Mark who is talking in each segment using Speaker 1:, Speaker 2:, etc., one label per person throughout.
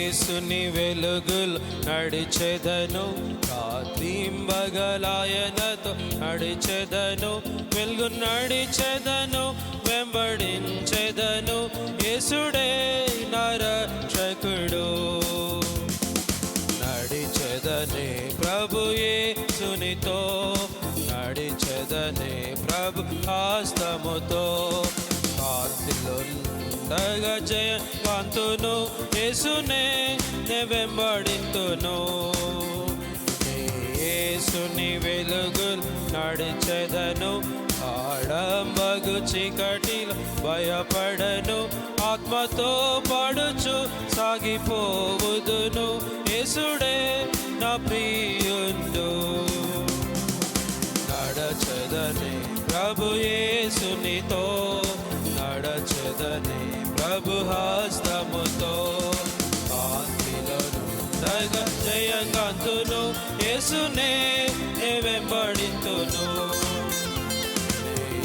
Speaker 1: యేసుని వెలుగులు నడిచెదను, రాత్రింబగలాయనతో నడిచెదను, వెలుగు నడిచెదను, వెంబడించెదను, యేసుడే నా రక్షకుడు. నడిచెదనే ప్రభు యేసునితో, నడిచెదనే ప్రభు హస్తముతో, కాంతిలోండగా జయవంతును, యేసునే నే వెంబడింతును. యేసుని వెలుగులు నడిచెదను, ఆడంబగు చీకటిలో భయపడను, ఆత్మతో పడుచు సాగిపోవుదును, యేసుడే నా ప్రియుండు. నడచెదనే ప్రభు యేసునితో, నడచెదనే ప్రభు హస్తముతో, కాంతిలోనుండగా జయవంతును, యేసునే నే వెంబడింతును.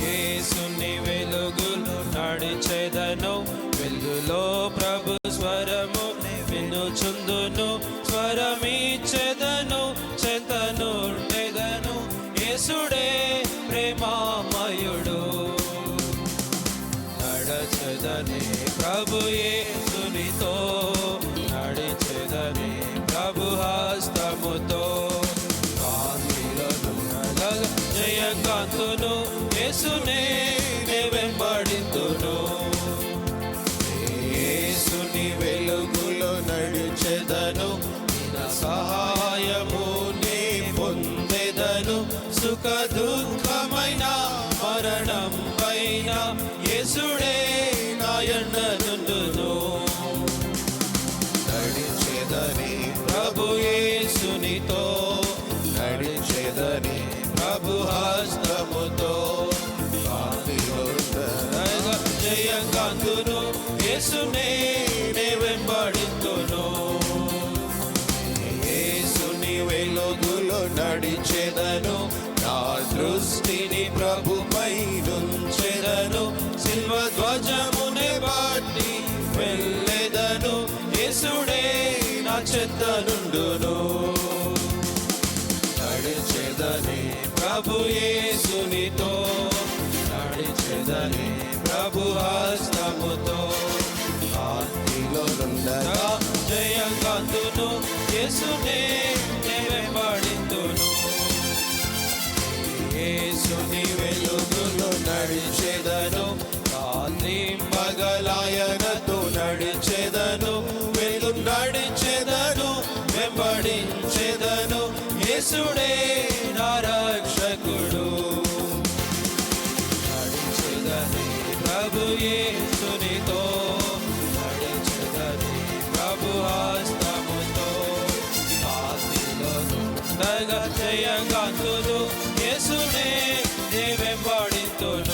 Speaker 1: యేసుని వెలుగులు నడిచెదను, వెలుగులో ప్రభు స్వరము వినుచుందును, స్వరమిచ్చెదను, చెంతనుండెదను, యేసుడే ప్రేమామయుడు. నడచెదనే ప్రభు యేసునితో, నడిచెదనే ప్రభు హస్తముతో, కాంతిలోనుండగా జయవంతును, యేసునే నే వెంబడింతును. యేసుని వెలుగులో నడిచెదను, నా సహాయము నే పొందెదను, సుఖ దుఃఖమైన మరణం పైన యేసుడే నా యండనుండును. నడిచెదనే ప్రభు యేసునితో, నడిచెదనే ప్రభు హస్తముతో, కాంతిలోండగా జయవంతును, యేసునే నే వెంబడింతును. యేసుని వెలుగులో నడిచెదను, నా దృష్టిని ప్రభుపై నుంచెదను, సిల్వ ధ్వజమునే బట్టి వెళ్ళెదను, యేసుడే నా చెంత నుండును. నడిచెదనే ప్రభు యేసునితో, నడిచెదనే ప్రభు హస్తముతో, కాంతిలోనుండగా జయవంతును, యేసునే నే వెంబడింతును. యేసుని వెలుగులో నడిచెదను, రాత్రింబగలాయనతో నడిచెదను, వెలుగు నడిచెదను, వెంబడించెదను, యేసుడే నా రక్షకుడు. నడిచెదనే ప్రభు యేసునితో, నడిచెదనే ప్రభు హస్తముతో, కాంతిలోనుండగా జయవంతును, యేసునే నే వెంబడింతును.